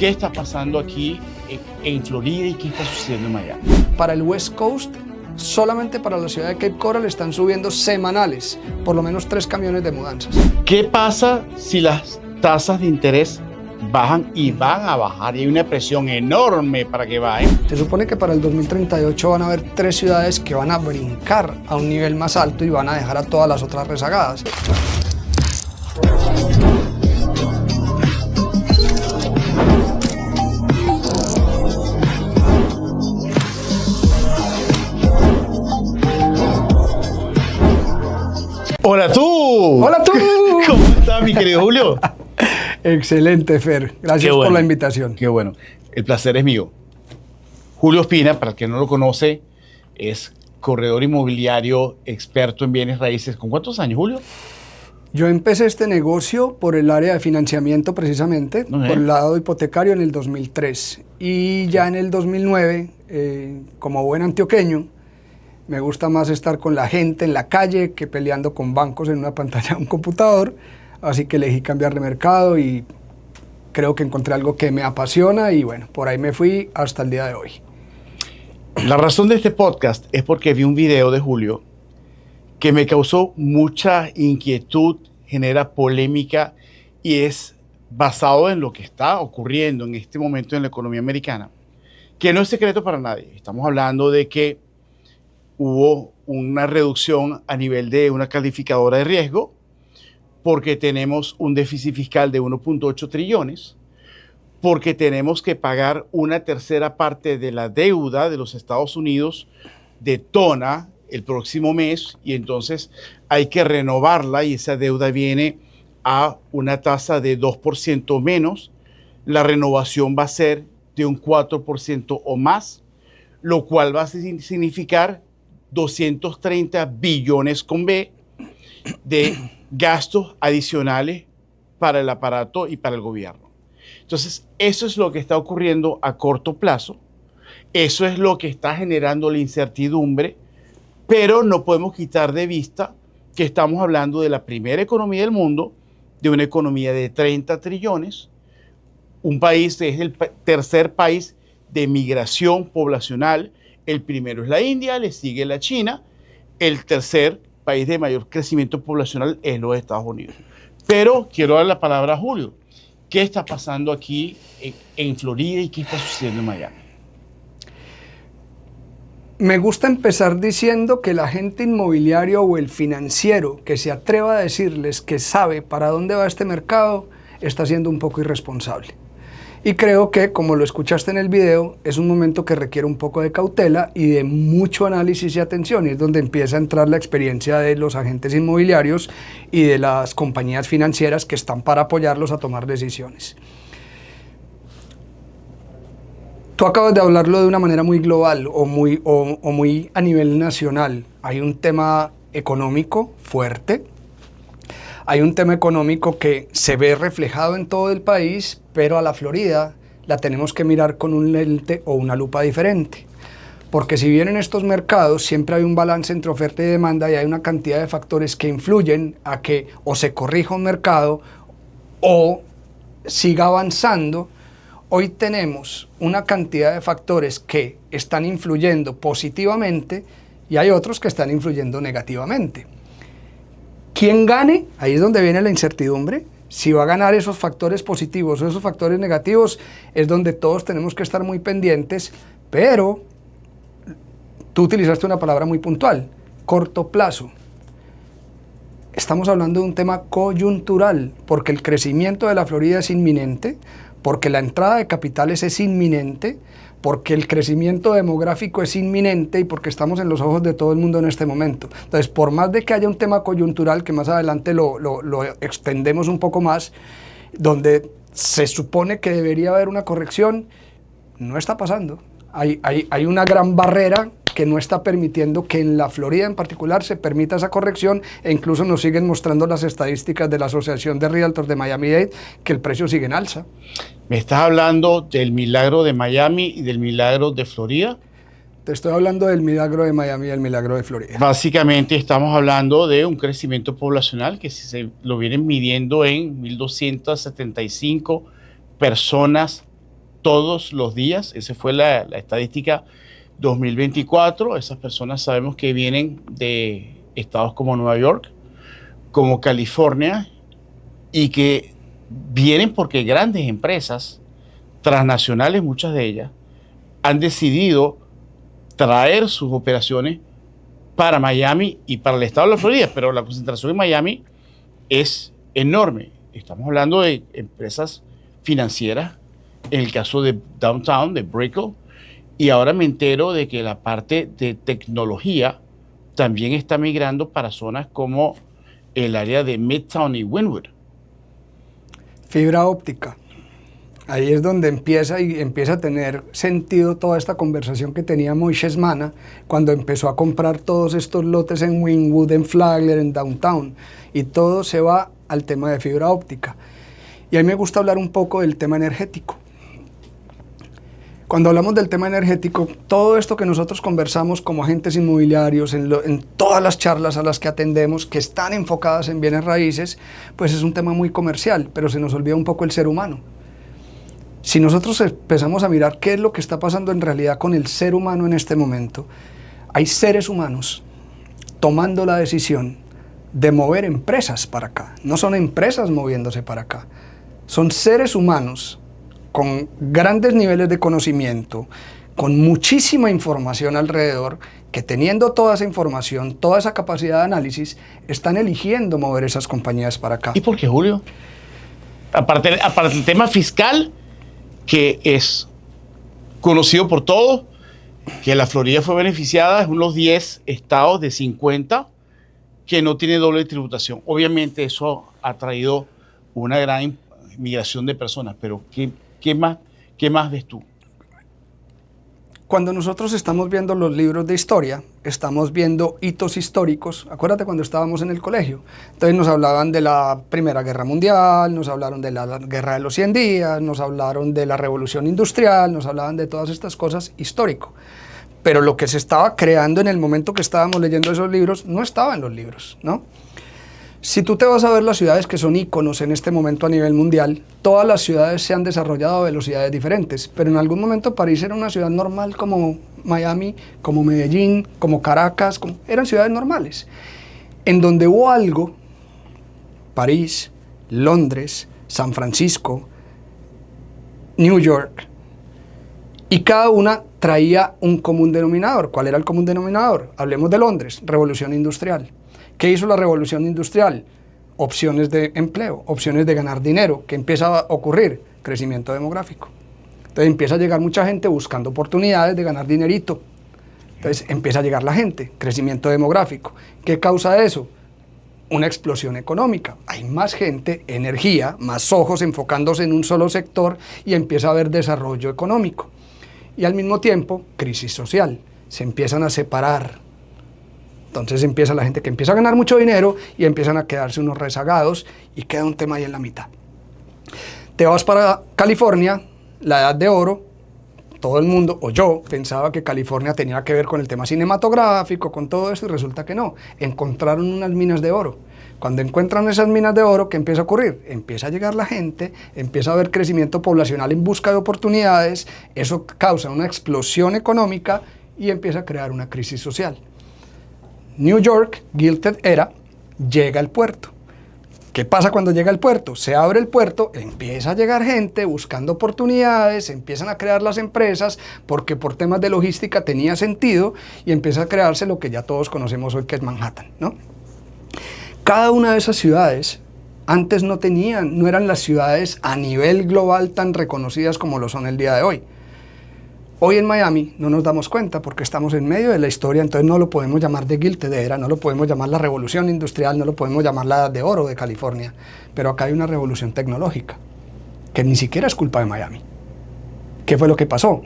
¿Qué está pasando aquí en Florida y qué está sucediendo en Miami? Para el West Coast, solamente para la ciudad de Cape Coral están subiendo semanales por lo menos 3 camiones de mudanzas. ¿Qué pasa si las tasas de interés bajan y van a bajar? Y hay una presión enorme para que bajen. Se supone que para el 2038 van a haber 3 ciudades que van a brincar a un nivel más alto y van a dejar a todas las otras rezagadas. ¡Hola tú! ¡Hola tú! ¿Cómo estás, mi querido Julio? Excelente, Fer. Gracias por la invitación. Qué bueno. El placer es mío. Julio Ospina, para el que no lo conoce, es corredor inmobiliario, experto en bienes raíces. ¿Con cuántos años, Julio? Yo empecé este negocio por el área de financiamiento precisamente, por el lado hipotecario en el 2003. Y ya en el 2009, como buen antioqueño, me gusta más estar con la gente en la calle que peleando con bancos en una pantalla de un computador. Así que elegí cambiar de mercado y creo que encontré algo que me apasiona y bueno, por ahí me fui hasta el día de hoy. La razón de este podcast es porque vi un video de Julio que me causó mucha inquietud, genera polémica y es basado en lo que está ocurriendo en este momento en la economía americana, que no es secreto para nadie. Estamos hablando de que hubo una reducción a nivel de una calificadora de riesgo porque tenemos un déficit fiscal de 1.8 trillones, porque tenemos que pagar una tercera parte de la deuda de los Estados Unidos detona el próximo mes y entonces hay que renovarla y esa deuda viene a una tasa de 2% menos. La renovación va a ser de un 4% o más, lo cual va a significar 230 billones con B de gastos adicionales para el aparato y para el gobierno. Entonces, eso es lo que está ocurriendo a corto plazo, eso es lo que está generando la incertidumbre, pero no podemos quitar de vista que estamos hablando de la primera economía del mundo, de una economía de 30 trillones, un país que es el tercer país de migración poblacional. El primero es la India, le sigue la China, el tercer país de mayor crecimiento poblacional es los Estados Unidos. Pero quiero dar la palabra a Julio. ¿Qué está pasando aquí en Florida y qué está sucediendo en Miami? Me gusta empezar diciendo que el agente inmobiliario o el financiero que se atreva a decirles que sabe para dónde va este mercado está siendo un poco irresponsable. Y creo que, como lo escuchaste en el video, es un momento que requiere un poco de cautela y de mucho análisis y atención, y es donde empieza a entrar la experiencia de los agentes inmobiliarios y de las compañías financieras que están para apoyarlos a tomar decisiones. Tú acabas de hablarlo de una manera muy global o muy a nivel nacional. Hay un tema económico fuerte. Hay un tema económico que se ve reflejado en todo el país, pero a la Florida la tenemos que mirar con un lente o una lupa diferente. Porque si bien en estos mercados siempre hay un balance entre oferta y demanda y hay una cantidad de factores que influyen a que o se corrija un mercado o siga avanzando, hoy tenemos una cantidad de factores que están influyendo positivamente y hay otros que están influyendo negativamente. ¿Quién gane? Ahí es donde viene la incertidumbre. Si va a ganar esos factores positivos o esos factores negativos, es donde todos tenemos que estar muy pendientes, pero tú utilizaste una palabra muy puntual, corto plazo. Estamos hablando de un tema coyuntural, porque el crecimiento de la Florida es inminente, porque la entrada de capitales es inminente, porque el crecimiento demográfico es inminente y porque estamos en los ojos de todo el mundo en este momento. Entonces, por más de que haya un tema coyuntural, que más adelante lo extendemos un poco más, donde se supone que debería haber una corrección, no está pasando. Hay una gran barrera que no está permitiendo que en la Florida en particular se permita esa corrección, e incluso nos siguen mostrando las estadísticas de la Asociación de Realtors de Miami-Dade que el precio sigue en alza. ¿Me estás hablando del milagro de Miami y del milagro de Florida? Te estoy hablando del milagro de Miami y del milagro de Florida. Básicamente estamos hablando de un crecimiento poblacional que si se lo vienen midiendo en 1.275 personas todos los días. Esa fue la estadística 2024. Esas personas sabemos que vienen de estados como Nueva York, como California, y que vienen porque grandes empresas transnacionales, muchas de ellas, han decidido traer sus operaciones para Miami y para el estado de la Florida, pero la concentración en Miami es enorme. Estamos hablando de empresas financieras, en el caso de Downtown, de Brickell, y ahora me entero de que la parte de tecnología también está migrando para zonas como el área de Midtown y Wynwood. Fibra óptica. Ahí es donde empieza a tener sentido toda esta conversación que tenía Moisés Mana cuando empezó a comprar todos estos lotes en Wynwood, en Flagler, en Downtown, y todo se va al tema de fibra óptica. Y a mí me gusta hablar un poco del tema energético. Cuando hablamos del tema energético, todo esto que nosotros conversamos como agentes inmobiliarios, en todas las charlas a las que atendemos, que están enfocadas en bienes raíces, pues es un tema muy comercial, pero se nos olvida un poco el ser humano. Si nosotros empezamos a mirar qué es lo que está pasando en realidad con el ser humano en este momento, hay seres humanos tomando la decisión de mover empresas para acá. No son empresas moviéndose para acá, son seres humanos con grandes niveles de conocimiento, con muchísima información alrededor, que teniendo toda esa información, toda esa capacidad de análisis, están eligiendo mover esas compañías para acá. ¿Y por qué, Julio? Aparte del tema fiscal, que es conocido por todos, que la Florida fue beneficiada, es uno de los 10 estados de 50 que no tiene doble tributación. Obviamente eso ha traído una gran migración de personas, pero ¿qué más ves tú? Cuando nosotros estamos viendo los libros de historia, estamos viendo hitos históricos. Acuérdate cuando estábamos en el colegio. Entonces nos hablaban de la Primera Guerra Mundial, nos hablaron de la Guerra de los 100 días, nos hablaron de la Revolución Industrial, nos hablaban de todas estas cosas histórico. Pero lo que se estaba creando en el momento que estábamos leyendo esos libros no estaba en los libros, ¿no? Si tú te vas a ver las ciudades que son íconos en este momento a nivel mundial, todas las ciudades se han desarrollado a velocidades diferentes, pero en algún momento París era una ciudad normal como Miami, como Medellín, como Caracas, eran ciudades normales. En donde hubo algo, París, Londres, San Francisco, New York, y cada una traía un común denominador. ¿Cuál era el común denominador? Hablemos de Londres, Revolución Industrial. ¿Qué hizo la Revolución Industrial? Opciones de empleo, opciones de ganar dinero. ¿Qué empieza a ocurrir? Crecimiento demográfico. Entonces empieza a llegar mucha gente buscando oportunidades de ganar dinerito. Entonces empieza a llegar la gente, crecimiento demográfico. ¿Qué causa eso? Una explosión económica. Hay más gente, energía, más ojos enfocándose en un solo sector y empieza a haber desarrollo económico. Y al mismo tiempo, crisis social. Se empiezan a separar. Entonces empieza la gente que empieza a ganar mucho dinero y empiezan a quedarse unos rezagados y queda un tema ahí en la mitad. Te vas para California, la edad de oro, todo el mundo, o yo, pensaba que California tenía que ver con el tema cinematográfico, con todo eso, y resulta que no. Encontraron unas minas de oro. Cuando encuentran esas minas de oro, ¿qué empieza a ocurrir? Empieza a llegar la gente, empieza a haber crecimiento poblacional en busca de oportunidades, eso causa una explosión económica y empieza a crear una crisis social. New York, Gilded Era, llega al puerto. ¿Qué pasa cuando llega al puerto? Se abre el puerto, empieza a llegar gente buscando oportunidades, empiezan a crear las empresas, porque por temas de logística tenía sentido, y empieza a crearse lo que ya todos conocemos hoy, que es Manhattan, ¿no? Cada una de esas ciudades antes no eran las ciudades a nivel global tan reconocidas como lo son el día de hoy. Hoy en Miami no nos damos cuenta porque estamos en medio de la historia, entonces no lo podemos llamar de Gilded Era, no lo podemos llamar la revolución industrial, no lo podemos llamar la edad de oro de California, pero acá hay una revolución tecnológica que ni siquiera es culpa de Miami. ¿Qué fue lo que pasó?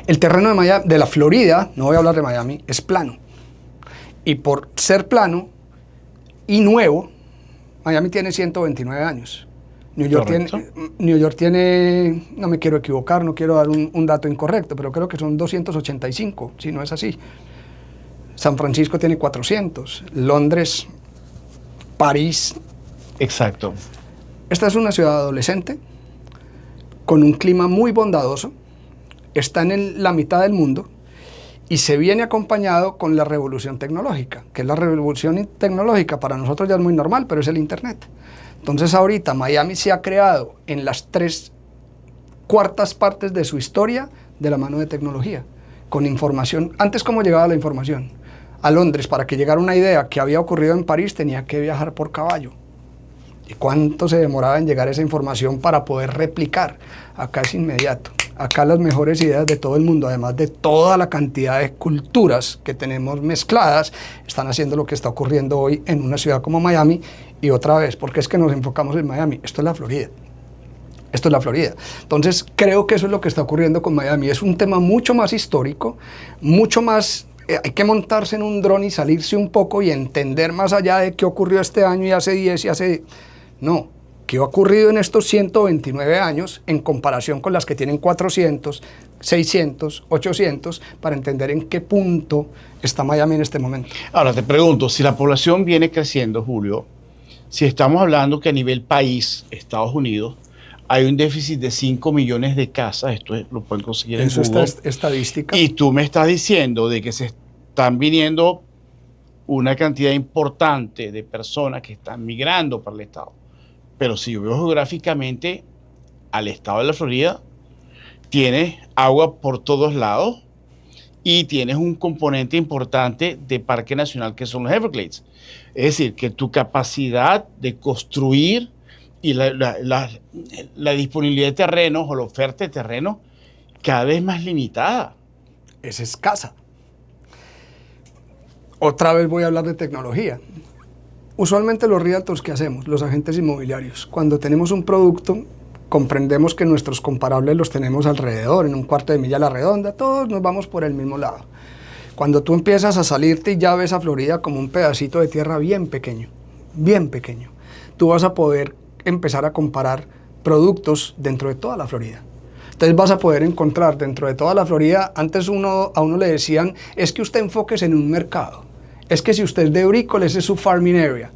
El terreno de la Florida, no voy a hablar de Miami, es plano. Y por ser plano y nuevo, Miami tiene 129 años. New York tiene, no me quiero equivocar, no quiero dar un dato incorrecto, pero creo que son 285, si no es así. San Francisco tiene 400, Londres, París. Exacto. Esta es una ciudad adolescente, con un clima muy bondadoso, está en la mitad del mundo y se viene acompañado con la revolución tecnológica, que es la revolución tecnológica para nosotros ya es muy normal, pero es el Internet. Entonces ahorita Miami se ha creado en las 3/4 partes de su historia de la mano de tecnología, con información. Antes, ¿cómo llegaba la información? A Londres, para que llegara una idea que había ocurrido en París, tenía que viajar por caballo. ¿Y cuánto se demoraba en llegar esa información para poder replicar? Acá es inmediato. Acá las mejores ideas de todo el mundo, además de toda la cantidad de culturas que tenemos mezcladas, están haciendo lo que está ocurriendo hoy en una ciudad como Miami. Y otra vez, ¿por qué es que nos enfocamos en Miami? Esto es la Florida. Esto es la Florida. Entonces, creo que eso es lo que está ocurriendo con Miami. Es un tema mucho más histórico, mucho más... hay que montarse en un dron y salirse un poco y entender más allá de qué ocurrió este año y hace 10 y hace... No, qué ha ocurrido en estos 129 años en comparación con las que tienen 400, 600, 800, para entender en qué punto está Miami en este momento. Ahora te pregunto, si la población viene creciendo, Julio, si estamos hablando que a nivel país, Estados Unidos, hay un déficit de 5 millones de casas, lo pueden conseguir en Google. Eso es estadística. Y tú me estás diciendo de que se están viniendo una cantidad importante de personas que están migrando para el estado. Pero si yo veo geográficamente al estado de la Florida, tienes agua por todos lados y tienes un componente importante de Parque Nacional que son los Everglades. Es decir, que tu capacidad de construir y la disponibilidad de terrenos o la oferta de terrenos cada vez más limitada. Es escasa. Otra vez voy a hablar de tecnología. Usualmente los realtors, ¿qué hacemos? Los agentes inmobiliarios. Cuando tenemos un producto, comprendemos que nuestros comparables los tenemos alrededor, en un cuarto de milla a la redonda, todos nos vamos por el mismo lado. Cuando tú empiezas a salirte y ya ves a Florida como un pedacito de tierra bien pequeño, tú vas a poder empezar a comparar productos dentro de toda la Florida. Entonces vas a poder encontrar dentro de toda la Florida, antes a uno le decían, es que usted enfóquese en un mercado, es que si usted es de Eurícola, ese es su farming area.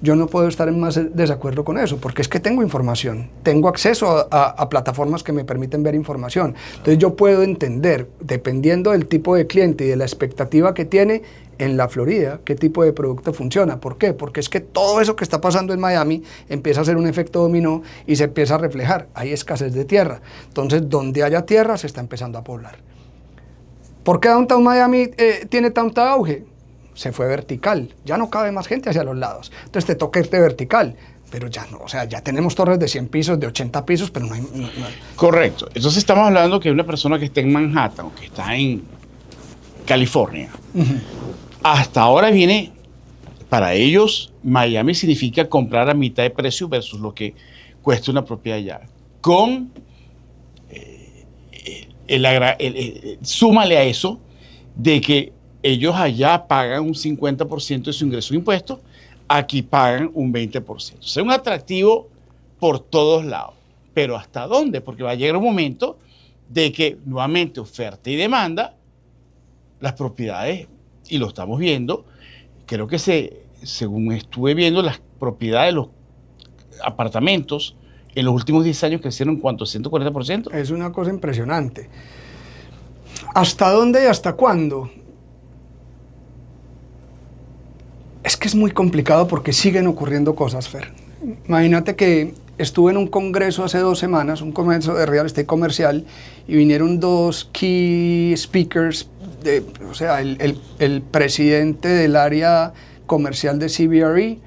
Yo no puedo estar en más desacuerdo con eso, porque es que tengo información, tengo acceso a plataformas que me permiten ver información. Entonces yo puedo entender, dependiendo del tipo de cliente y de la expectativa que tiene, en la Florida, qué tipo de producto funciona. ¿Por qué? Porque es que todo eso que está pasando en Miami empieza a hacer un efecto dominó y se empieza a reflejar. Hay escasez de tierra. Entonces, donde haya tierra, se está empezando a poblar. ¿Por qué Downtown Miami tiene tanto auge? Se fue vertical. Ya no cabe más gente hacia los lados. Entonces, te toca irte vertical. Pero ya no, o sea, ya tenemos torres de 100 pisos, de 80 pisos, pero no hay... Correcto. Entonces, estamos hablando que una persona que está en Manhattan, o que está en California, hasta ahora viene, para ellos, Miami significa comprar a mitad de precio versus lo que cuesta una propiedad allá. Con, súmale a eso, de que ellos allá pagan un 50% de su ingreso de impuestos, aquí pagan un 20%. O sea, un atractivo por todos lados. Pero ¿hasta dónde? Porque va a llegar un momento de que, nuevamente, oferta y demanda, las propiedades, y lo estamos viendo, creo que según estuve viendo, las propiedades de los apartamentos en los últimos 10 años crecieron, ¿cuánto? ¿140%? Es una cosa impresionante. ¿Hasta dónde y hasta cuándo? Es que es muy complicado porque siguen ocurriendo cosas, Fer. Imagínate que estuve en un congreso hace 2 semanas, un congreso de real estate comercial, y vinieron 2 key speakers, o sea, el presidente del área comercial de CBRE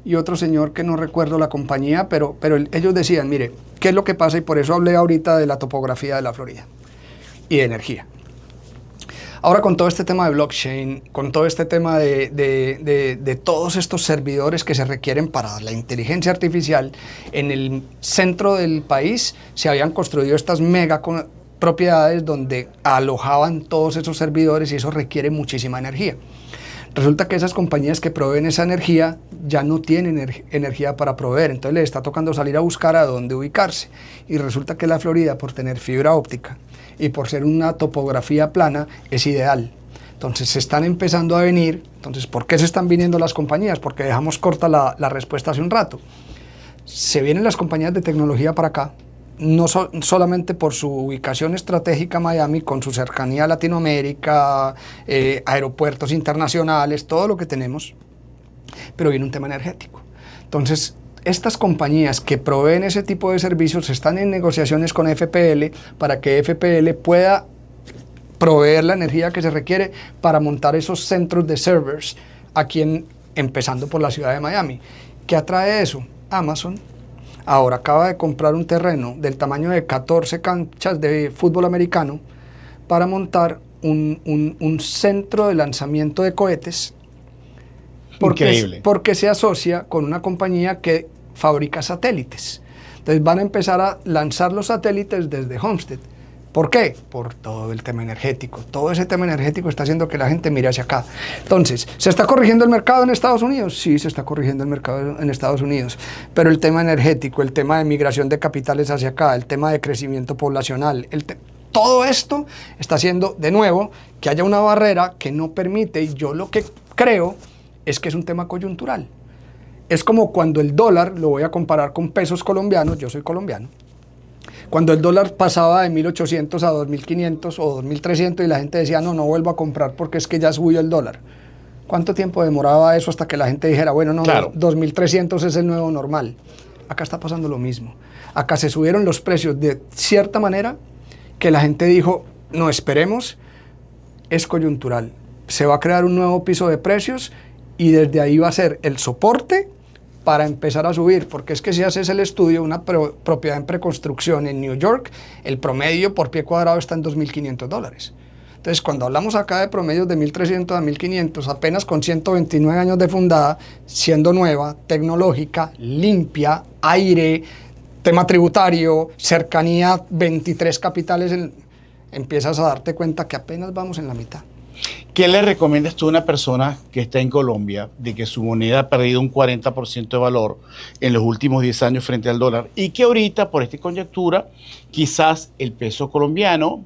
y otro señor que no recuerdo la compañía, pero ellos decían, mire, ¿qué es lo que pasa? Y por eso hablé ahorita de la topografía de la Florida y de energía. Ahora, con todo este tema de blockchain, con todo este tema de todos estos servidores que se requieren para la inteligencia artificial, en el centro del país se habían construido estas mega propiedades donde alojaban todos esos servidores, y eso requiere muchísima energía. Resulta que esas compañías que proveen esa energía ya no tienen energía para proveer, entonces les está tocando salir a buscar a dónde ubicarse. Y resulta que la Florida, por tener fibra óptica y por ser una topografía plana, es ideal. Entonces se están empezando a venir. Entonces, ¿por qué se están viniendo las compañías? Porque dejamos corta la respuesta hace un rato. Se vienen las compañías de tecnología para acá, solamente por su ubicación estratégica Miami, con su cercanía a Latinoamérica, aeropuertos internacionales, todo lo que tenemos, pero viene un tema energético. Entonces, estas compañías que proveen ese tipo de servicios están en negociaciones con FPL para que FPL pueda proveer la energía que se requiere para montar esos centros de servers aquí empezando por la ciudad de Miami. ¿Qué atrae eso? Amazon ahora acaba de comprar un terreno del tamaño de 14 canchas de fútbol americano para montar un centro de lanzamiento de cohetes. Increíble. Porque se asocia con una compañía que fabrica satélites. Entonces van a empezar a lanzar los satélites desde Homestead. ¿Por qué? Por todo el tema energético. Todo ese tema energético está haciendo que la gente mire hacia acá. Entonces, ¿se está corrigiendo el mercado en Estados Unidos? Sí, se está corrigiendo el mercado en Estados Unidos. Pero el tema energético, el tema de migración de capitales hacia acá, el tema de crecimiento poblacional, todo esto está haciendo, de nuevo, que haya una barrera que no permite, y yo lo que creo es que es un tema coyuntural. Es como cuando el dólar, lo voy a comparar con pesos colombianos, yo soy colombiano, cuando el dólar pasaba de 1.800 a 2.500 o 2.300 y la gente decía, no vuelvo a comprar porque es que ya subió el dólar. ¿Cuánto tiempo demoraba eso hasta que la gente dijera, bueno, no, claro, 2.300 es el nuevo normal? Acá está pasando lo mismo. Acá se subieron los precios de cierta manera que la gente dijo, no, esperemos, es coyuntural. Se va a crear un nuevo piso de precios y desde ahí va a ser el soporte para empezar a subir, porque es que si haces el estudio, una propiedad en preconstrucción en New York, el promedio por pie cuadrado está en $2.500. Entonces, cuando hablamos acá de promedios de 1.300 a 1.500, apenas con 129 años de fundada, siendo nueva, tecnológica, limpia, aire, tema tributario, cercanía, 23 capitales, empiezas a darte cuenta que apenas vamos en la mitad. ¿Qué le recomiendas tú a una persona que está en Colombia de que su moneda ha perdido un 40% de valor en los últimos 10 años frente al dólar y que ahorita, por esta coyuntura, quizás el peso colombiano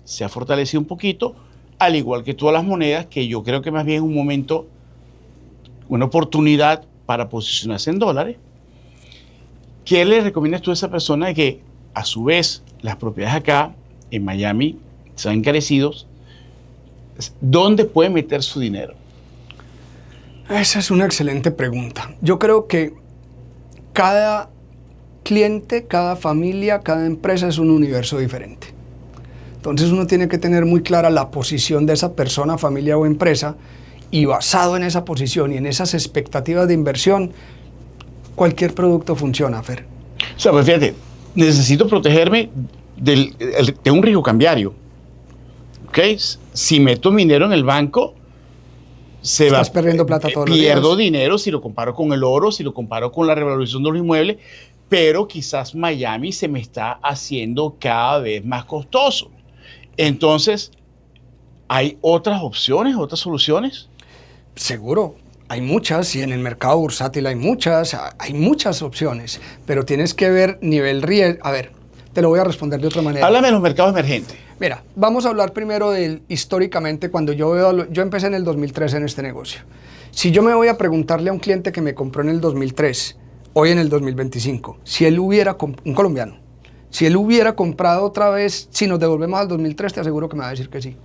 se ha fortalecido un poquito, al igual que todas las monedas, que yo creo que más bien es un momento, una oportunidad para posicionarse en dólares? ¿Qué le recomiendas tú a esa persona de que, a su vez, las propiedades acá en Miami se han encarecido? ¿Dónde puede meter su dinero? Esa es una excelente pregunta. Yo creo que cada cliente, cada familia, cada empresa es un universo diferente. Entonces uno tiene que tener muy clara la posición de esa persona, familia o empresa, y basado en esa posición y en esas expectativas de inversión, cualquier producto funciona, Fer. O sea, pues fíjate, necesito protegerme de un riesgo cambiario. ¿Okay? Si meto mi dinero en el banco, estás perdiendo plata todos los días. Pierdo dinero si lo comparo con el oro, si lo comparo con la revalorización de los inmuebles, pero quizás Miami se me está haciendo cada vez más costoso. Entonces, ¿hay otras opciones, otras soluciones? Seguro, hay muchas, y en el mercado bursátil hay muchas opciones, pero tienes que ver nivel riesgo. A ver, te lo voy a responder de otra manera. Háblame de los mercados emergentes. Mira, vamos a hablar primero históricamente, cuando yo empecé en el 2003 en este negocio. Si yo me voy a preguntarle a un cliente que me compró en el 2003, hoy en el 2025, si él hubiera, un colombiano, si él hubiera comprado otra vez, si nos devolvemos al 2003, te aseguro que me va a decir que sí.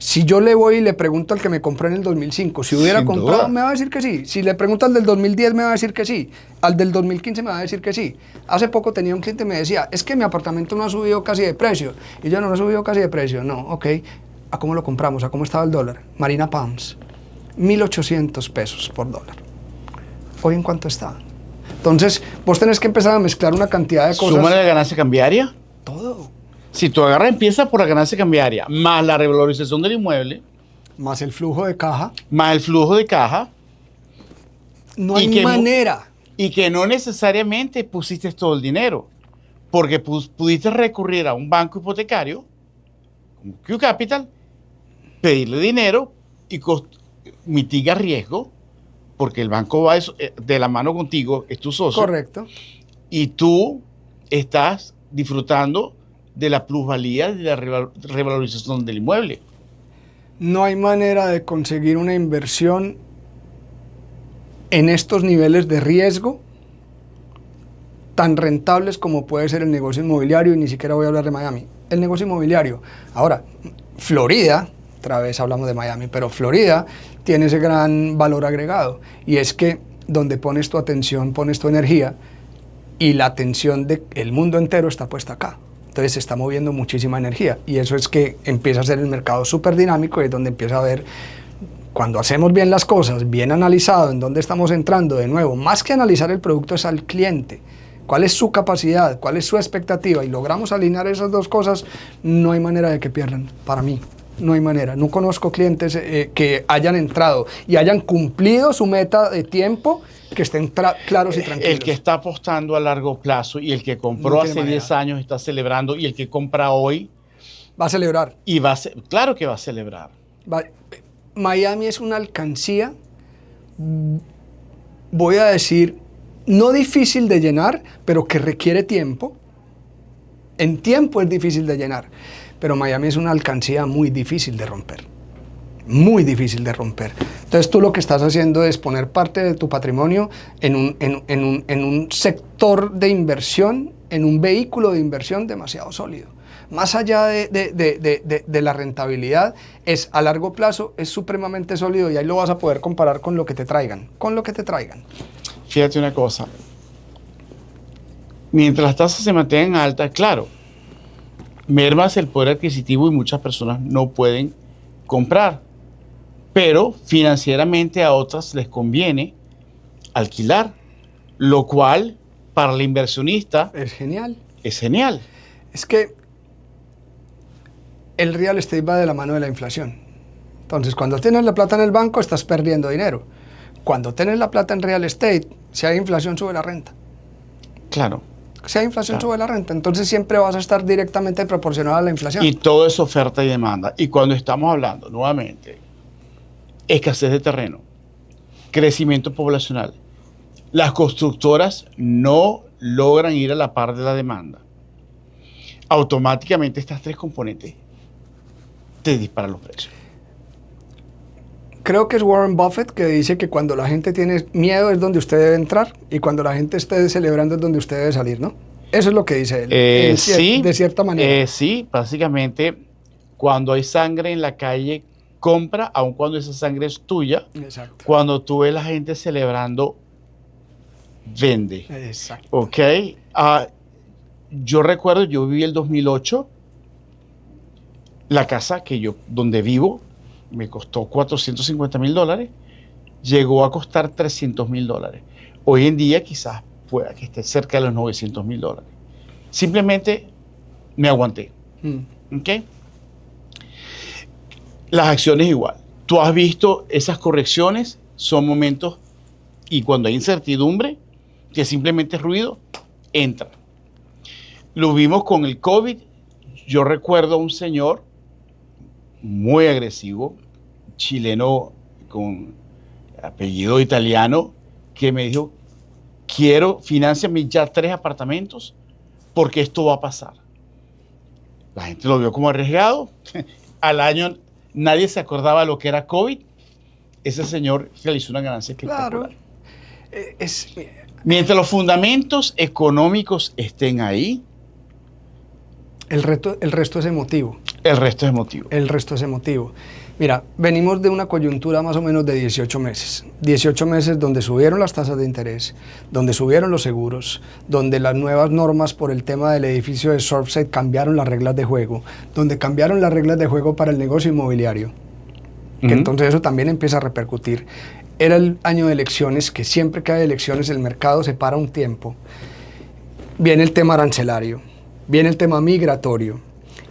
Si yo le voy y le pregunto al que me compró en el 2005, si hubiera comprado, me va a decir que sí. Si le pregunto al del 2010, me va a decir que sí. Al del 2015 me va a decir que sí. Hace poco tenía un cliente que me decía, es que mi apartamento no ha subido casi de precio. Y yo, no ha subido casi de precio. No, ok. ¿A cómo lo compramos? ¿A cómo estaba el dólar? Marina Palms, 1.800 pesos por dólar. ¿Hoy en cuánto está? Entonces, vos tenés que empezar a mezclar una cantidad de cosas. ¿Súmale la ganancia cambiaria? Todo. Si tú agarras, empieza por la ganancia cambiaria, más la revalorización del inmueble, más el flujo de caja. Más el flujo de caja. No hay manera. Y que no necesariamente pusiste todo el dinero, porque pudiste recurrir a un banco hipotecario, como Q Capital, pedirle dinero y mitiga riesgo, porque el banco va de la mano contigo, es tu socio. Correcto. Y tú estás disfrutando de la plusvalía de la revalorización del inmueble. No hay manera de conseguir una inversión en estos niveles de riesgo tan rentables como puede ser el negocio inmobiliario, y ni siquiera voy a hablar de Miami. El negocio inmobiliario. Ahora, Florida, otra vez hablamos de Miami, pero Florida tiene ese gran valor agregado, y es que donde pones tu atención, pones tu energía, y la atención del mundo entero está puesta acá. Entonces se está moviendo muchísima energía, y eso es que empieza a ser el mercado súper dinámico, y es donde empieza a ver, cuando hacemos bien las cosas, bien analizado en dónde estamos entrando, de nuevo, más que analizar el producto es al cliente, cuál es su capacidad, cuál es su expectativa, y logramos alinear esas dos cosas, no hay manera de que pierdan, para mí. No hay manera. No conozco clientes que hayan entrado y hayan cumplido su meta de tiempo, que estén claros y tranquilos. El que está apostando a largo plazo y el que compró No hace 10 años está celebrando, y el que compra hoy va a celebrar. Y claro que va a celebrar. Miami es una alcancía, voy a decir, no difícil de llenar, pero que requiere tiempo. En tiempo es difícil de llenar. Pero Miami es una alcancía muy difícil de romper. Muy difícil de romper. Entonces tú lo que estás haciendo es poner parte de tu patrimonio en un sector de inversión, en un vehículo de inversión demasiado sólido. Más allá de la rentabilidad, a largo plazo es supremamente sólido, y ahí lo vas a poder comparar con lo que te traigan. Con lo que te traigan. Fíjate una cosa. Mientras las tasas se mantengan altas, claro, mermas el poder adquisitivo y muchas personas no pueden comprar, pero financieramente a otras les conviene alquilar, lo cual para el inversionista es genial. Es genial. Es que el real estate va de la mano de la inflación. Entonces, cuando tienes la plata en el banco, estás perdiendo dinero. Cuando tienes la plata en real estate, si hay inflación, sube la renta. Claro. Si hay inflación, sube la renta. Entonces siempre vas a estar directamente proporcional a la inflación. Y todo es oferta y demanda. Y cuando estamos hablando, nuevamente, escasez de terreno, crecimiento poblacional, las constructoras no logran ir a la par de la demanda. Automáticamente estas tres componentes te disparan los precios. Creo que es Warren Buffett que dice que cuando la gente tiene miedo es donde usted debe entrar, y cuando la gente esté celebrando es donde usted debe salir, ¿no? Eso es lo que dice él, sí, de cierta manera. Sí, básicamente, cuando hay sangre en la calle, compra, aun cuando esa sangre es tuya. Exacto. Cuando tú ves la gente celebrando, vende. Exacto. Ok. Yo recuerdo, yo viví el 2008, la casa donde vivo, me costó $450,000, llegó a costar $300,000. Hoy en día quizás pueda que esté cerca de los $900,000. Simplemente me aguanté. ¿Ok? Las acciones igual. Tú has visto esas correcciones, son momentos, y cuando hay incertidumbre, que simplemente es ruido, entra. Lo vimos con el COVID. Yo recuerdo a un señor muy agresivo, chileno con apellido italiano, que me dijo: financiame ya 3 apartamentos porque esto va a pasar. La gente lo vio como arriesgado. Al año nadie se acordaba de lo que era COVID. Ese señor realizó una ganancia espectacular. Claro. Mientras los fundamentos económicos estén ahí, el resto es emotivo. El resto es emotivo. El resto es emotivo. Mira, venimos de una coyuntura más o menos de 18 meses. 18 meses donde subieron las tasas de interés, donde subieron los seguros, donde las nuevas normas por el tema del edificio de Surfside cambiaron las reglas de juego, donde cambiaron las reglas de juego para el negocio inmobiliario. Que entonces eso también empieza a repercutir. Era el año de elecciones, que siempre que hay elecciones el mercado se para un tiempo. Viene el tema arancelario, viene el tema migratorio.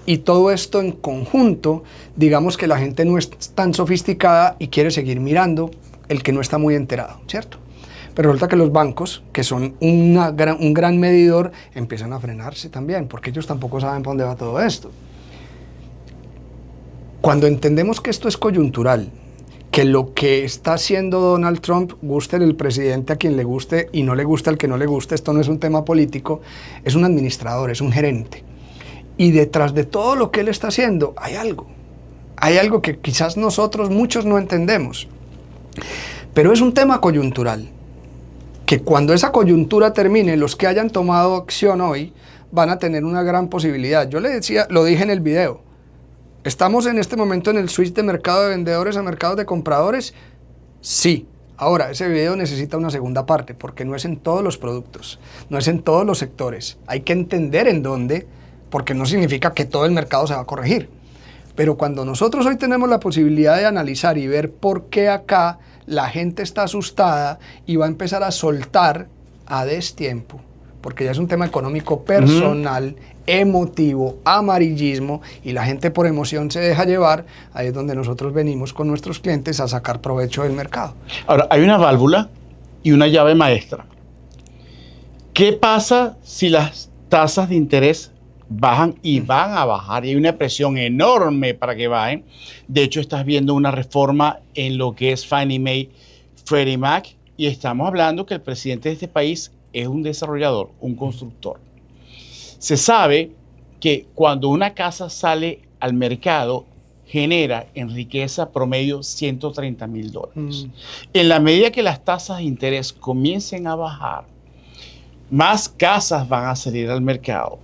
Y todo esto en conjunto, digamos que la gente no es tan sofisticada y quiere seguir mirando el que no está muy enterado, ¿cierto? Pero resulta que los bancos, que son un gran medidor, empiezan a frenarse también, porque ellos tampoco saben para dónde va todo esto. Cuando entendemos que esto es coyuntural, que lo que está haciendo Donald Trump, guste el presidente a quien le guste y no le gusta al que no le guste, esto no es un tema político, es un administrador, es un gerente. Y detrás de todo lo que él está haciendo hay algo que quizás muchos no entendemos. Pero es un tema coyuntural, que cuando esa coyuntura termine, los que hayan tomado acción hoy van a tener una gran posibilidad. Yo le decía, lo dije en el video, ¿estamos en este momento en el switch de mercado de vendedores a mercado de compradores? Sí. Ahora, ese video necesita una segunda parte, porque no es en todos los productos, no es en todos los sectores. Hay que entender en dónde, porque no significa que todo el mercado se va a corregir. Pero cuando nosotros hoy tenemos la posibilidad de analizar y ver por qué acá la gente está asustada y va a empezar a soltar a destiempo, porque ya es un tema económico personal, emotivo, amarillismo, y la gente por emoción se deja llevar, ahí es donde nosotros venimos con nuestros clientes a sacar provecho del mercado. Ahora, hay una válvula y una llave maestra. ¿Qué pasa si las tasas de interés bajan y van a bajar? Y hay una presión enorme para que bajen. De hecho, estás viendo una reforma en lo que es Fannie Mae, Freddie Mac, y estamos hablando que el presidente de este país es un desarrollador, un constructor. Se sabe que cuando una casa sale al mercado, genera en riqueza promedio $130,000. En la medida que las tasas de interés comiencen a bajar, más casas van a salir al mercado.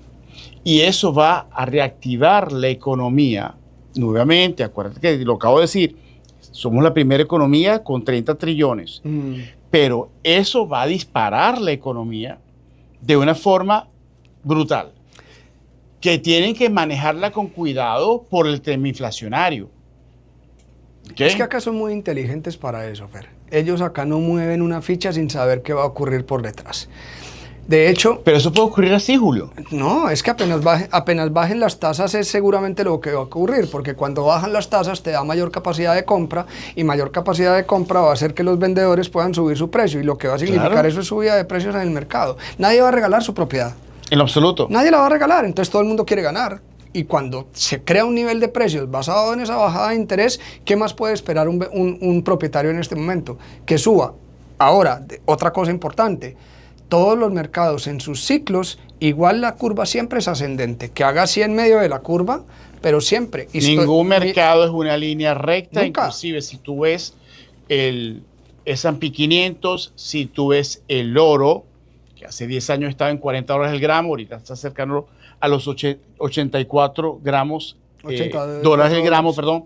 Y eso va a reactivar la economía. Nuevamente, acuérdate que lo acabo de decir, somos la primera economía con 30 trillones. Pero eso va a disparar la economía de una forma brutal, que tienen que manejarla con cuidado por el tema inflacionario. ¿Okay? Es que acá son muy inteligentes para eso, Fer. Ellos acá no mueven una ficha sin saber qué va a ocurrir por detrás. De hecho... Pero eso puede ocurrir así, Julio. No, es que apenas bajen las tasas es seguramente lo que va a ocurrir, porque cuando bajan las tasas te da mayor capacidad de compra, y mayor capacidad de compra va a hacer que los vendedores puedan subir su precio, y lo que va a significar eso es subida de precios en el mercado. Nadie va a regalar su propiedad. En lo absoluto. Nadie la va a regalar, entonces todo el mundo quiere ganar. Y cuando se crea un nivel de precios basado en esa bajada de interés, ¿qué más puede esperar un propietario en este momento? Que suba. Ahora, otra cosa importante, todos los mercados en sus ciclos, igual la curva siempre es ascendente, que haga así en medio de la curva, pero siempre. Ningún mercado es una línea recta. Nunca. Inclusive si tú ves el S&P 500, si tú ves el oro, que hace 10 años estaba en $40 el gramo, ahorita está cercano a los 84 gramos, dólares el gramo, perdón,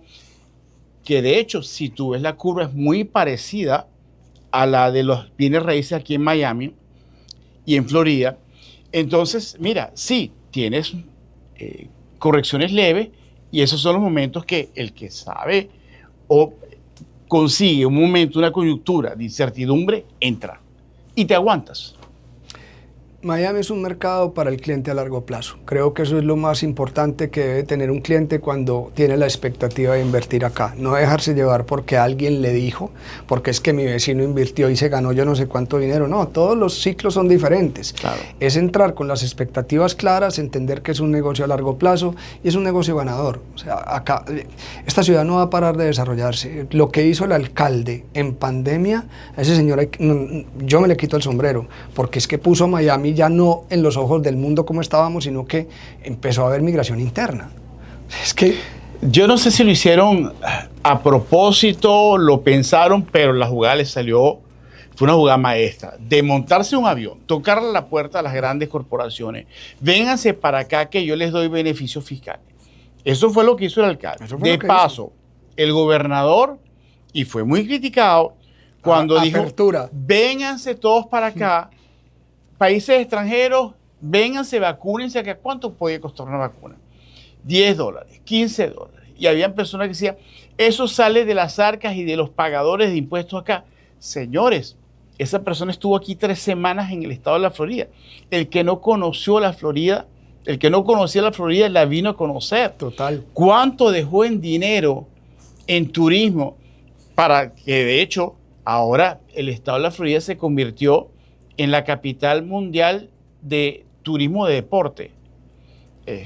que de hecho, si tú ves la curva es muy parecida a la de los bienes raíces aquí en Miami y en Florida. Entonces, mira, sí, tienes correcciones leves, y esos son los momentos que el que sabe o consigue un momento, una coyuntura de incertidumbre, entra y te aguantas. Miami es un mercado para el cliente a largo plazo. Creo que eso es lo más importante que debe tener un cliente cuando tiene la expectativa de invertir acá. No dejarse llevar porque alguien le dijo, porque es que mi vecino invirtió y se ganó yo no sé cuánto dinero. No, todos los ciclos son diferentes. Claro. Es entrar con las expectativas claras, entender que es un negocio a largo plazo y es un negocio ganador. O sea, acá, esta ciudad no va a parar de desarrollarse. Lo que hizo el alcalde en pandemia, a ese señor yo me le quito el sombrero, porque es que puso a Miami ya no en los ojos del mundo como estábamos, sino que empezó a haber migración interna. Es que... Yo no sé si lo hicieron a propósito, lo pensaron, pero la jugada les salió, fue una jugada maestra, de montarse un avión, tocarle la puerta a las grandes corporaciones, vénganse para acá que yo les doy beneficios fiscales. Eso fue lo que hizo el alcalde. De paso, el gobernador, y fue muy criticado, cuando dijo, vénganse todos para acá, países extranjeros, vénganse, vacúnense acá. ¿Cuánto puede costar una vacuna? $10, $15. Y habían personas que decían, eso sale de las arcas y de los pagadores de impuestos acá. Señores, esa persona estuvo aquí 3 semanas en el estado de la Florida. El que no conoció la Florida, el que no conocía la Florida, la vino a conocer. Total. ¿Cuánto dejó en dinero, en turismo, para que de hecho ahora el estado de la Florida se convirtió en la capital mundial de turismo de deporte?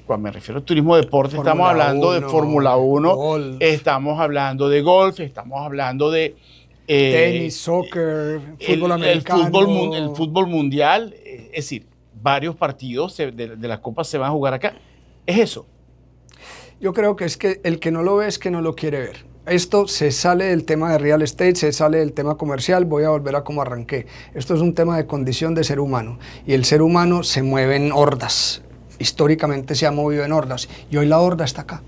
Cuando me refiero a turismo de deporte, estamos hablando de Fórmula 1, golf. Estamos hablando de golf, estamos hablando de tenis, soccer, fútbol americano. El fútbol mundial. Es decir, varios partidos de la Copa se van a jugar acá. Es eso. Yo creo que es que el que no lo ve es que no lo quiere ver. Esto se sale del tema de real estate, se sale del tema comercial, voy a volver a como arranqué. Esto es un tema de condición de ser humano. Y el ser humano se mueve en hordas. Históricamente se ha movido en hordas. Y hoy la horda está acá.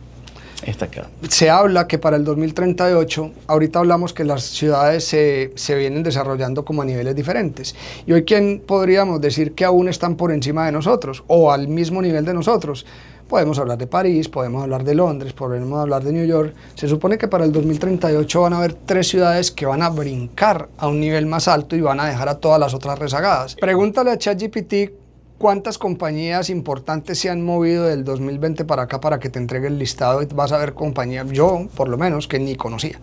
Está acá. Se habla que para el 2038, ahorita hablamos que las ciudades se vienen desarrollando como a niveles diferentes. Y hoy, ¿quién podríamos decir que aún están por encima de nosotros o al mismo nivel de nosotros? Podemos hablar de París, podemos hablar de Londres, podemos hablar de New York. Se supone que para el 2038 van a haber 3 ciudades que van a brincar a un nivel más alto y van a dejar a todas las otras rezagadas. Pregúntale a ChatGPT cuántas compañías importantes se han movido del 2020 para acá para que te entregue el listado y vas a ver compañías, yo por lo menos, que ni conocía.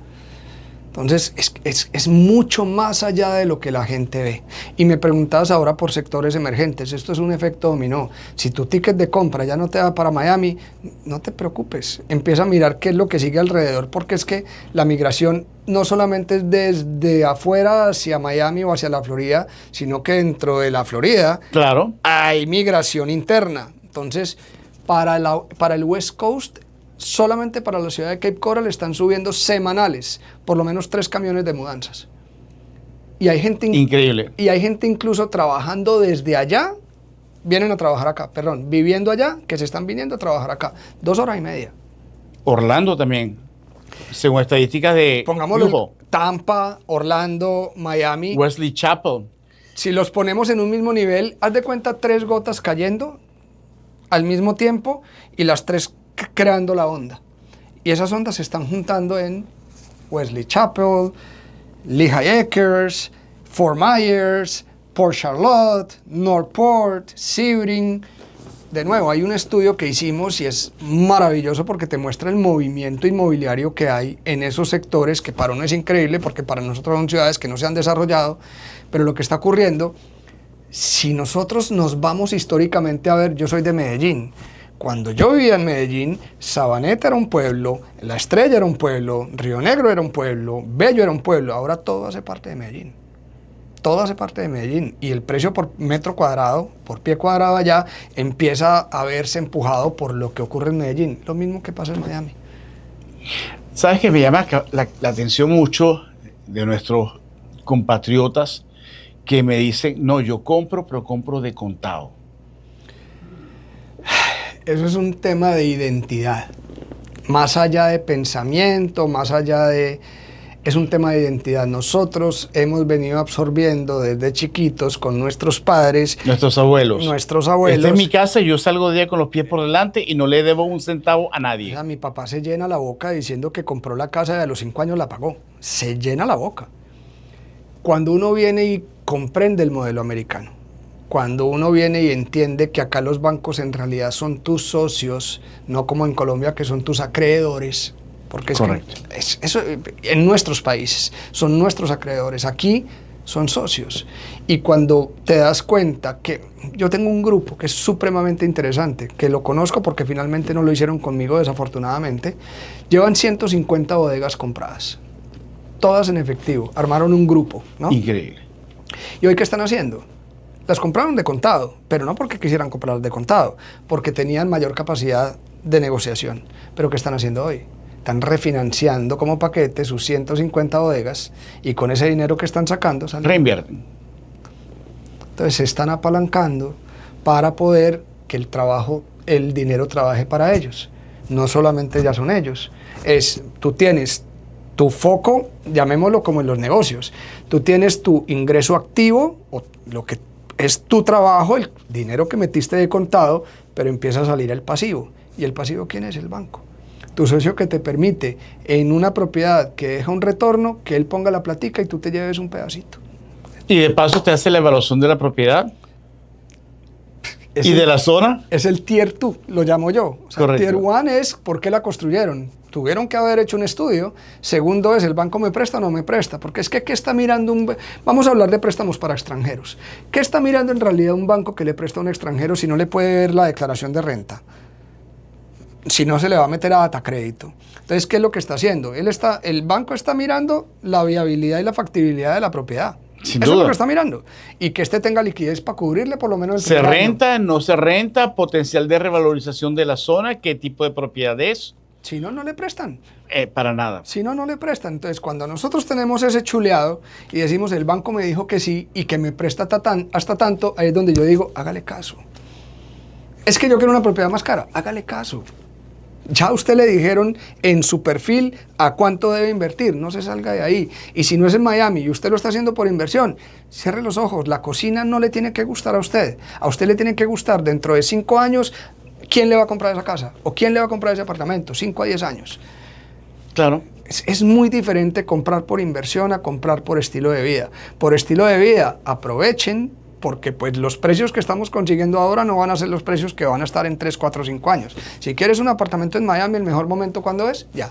Entonces es mucho más allá de lo que la gente ve. Y me preguntabas ahora por sectores emergentes. Esto es un efecto dominó. Si tu ticket de compra ya no te da para Miami, no te preocupes. Empieza a mirar qué es lo que sigue alrededor, porque es que la migración no solamente es desde afuera hacia Miami o hacia la Florida, sino que dentro de la Florida, claro, hay migración interna. Entonces, para el West Coast, solamente para la ciudad de Cape Coral están subiendo semanales por lo menos 3 camiones de mudanzas. Y hay gente increíble. Y hay gente incluso trabajando desde allá, vienen a trabajar acá, perdón, viviendo allá, que se están viniendo a trabajar acá. 2 horas y media. Orlando también, según estadísticas de Pongámoslo, Tampa, Orlando, Miami. Wesley Chapel. Si los ponemos en un mismo nivel, haz de cuenta 3 gotas cayendo al mismo tiempo y las 3 creando la onda. Y esas ondas se están juntando en Wesley Chapel, Lehigh Acres, Fort Myers, Port Charlotte, Northport, Sebring. De nuevo, hay un estudio que hicimos y es maravilloso porque te muestra el movimiento inmobiliario que hay en esos sectores, que para uno es increíble porque para nosotros son ciudades que no se han desarrollado, pero lo que está ocurriendo, si nosotros nos vamos históricamente a ver, yo soy de Medellín. Cuando yo vivía en Medellín, Sabaneta era un pueblo, La Estrella era un pueblo, Río Negro era un pueblo, Bello era un pueblo. Ahora todo hace parte de Medellín. Todo hace parte de Medellín. Y el precio por metro cuadrado, por pie cuadrado allá, empieza a verse empujado por lo que ocurre en Medellín. Lo mismo que pasa en Miami. ¿Sabes qué me llama la atención mucho de nuestros compatriotas que me dicen, no, yo compro, pero compro de contado? Eso es un tema de identidad, más allá de pensamiento, más allá de... Es un tema de identidad. Nosotros hemos venido absorbiendo desde chiquitos con nuestros padres. Nuestros abuelos. Nuestros abuelos. Esta es mi casa, yo salgo de día con los pies por delante y no le debo un centavo a nadie. Mi papá se llena la boca diciendo que compró la casa y a los 5 años la pagó. Se llena la boca. Cuando uno viene y comprende el modelo americano, cuando uno viene y entiende que acá los bancos en realidad son tus socios, no como en Colombia que son tus acreedores, porque correcto, eso en nuestros países son nuestros acreedores, aquí son socios. Y cuando te das cuenta que yo tengo un grupo que es supremamente interesante, que lo conozco porque finalmente no lo hicieron conmigo desafortunadamente, llevan 150 bodegas compradas, todas en efectivo, armaron un grupo, ¿no? Increíble. ¿Y hoy qué están haciendo? Las compraron de contado, pero no porque quisieran comprar de contado, porque tenían mayor capacidad de negociación. ¿Pero qué están haciendo hoy? Están refinanciando como paquete sus 150 bodegas y con ese dinero que están sacando reinvierten. Entonces se están apalancando para poder que el dinero trabaje para ellos. No solamente ya son ellos, tú tienes tu foco, llamémoslo como en los negocios, tú tienes tu ingreso activo, o lo que es tu trabajo, el dinero que metiste de contado, pero empieza a salir el pasivo. ¿Y el pasivo quién es? El banco. Tu socio que te permite en una propiedad que deja un retorno, que él ponga la platica y tú te lleves un pedacito. Y de paso te hace la evaluación de la propiedad. ¿Y de la zona? Es el Tier 2, lo llamo yo. O sea, Tier 1 es por qué la construyeron. Tuvieron que haber hecho un estudio. Segundo es, ¿el banco me presta o no me presta? Porque es que, ¿qué está mirando Vamos a hablar de préstamos para extranjeros. ¿Qué está mirando en realidad un banco que le presta a un extranjero si no le puede ver la declaración de renta? Si no, se le va a meter a datacrédito. Entonces, ¿qué es lo que está haciendo? El banco está mirando la viabilidad y la factibilidad de la propiedad. Sin Eso duda. es lo que está mirando. Y que tenga liquidez para cubrirle por lo menos el ¿Se primer año. renta, no se renta? ¿Potencial de revalorización de la zona? ¿Qué tipo de propiedad es? Si no, no le prestan. Para nada. Si no, no le prestan. Entonces, cuando nosotros tenemos ese chuleado y decimos, el banco me dijo que sí y que me presta hasta tanto, ahí es donde yo digo, hágale caso. Es que yo quiero una propiedad más cara, hágale caso. Ya a usted le dijeron en su perfil a cuánto debe invertir, no se salga de ahí. Y si no es en Miami y usted lo está haciendo por inversión, cierre los ojos, la cocina no le tiene que gustar a usted le tiene que gustar dentro de 5 años, ¿quién le va a comprar esa casa? ¿O quién le va a comprar ese apartamento? 5 a 10 años. Claro. Es muy diferente comprar por inversión a comprar por estilo de vida. Por estilo de vida, aprovechen, porque pues los precios que estamos consiguiendo ahora no van a ser los precios que van a estar en 3, 4, 5 años. Si quieres un apartamento en Miami, el mejor momento, ¿cuándo es? Ya.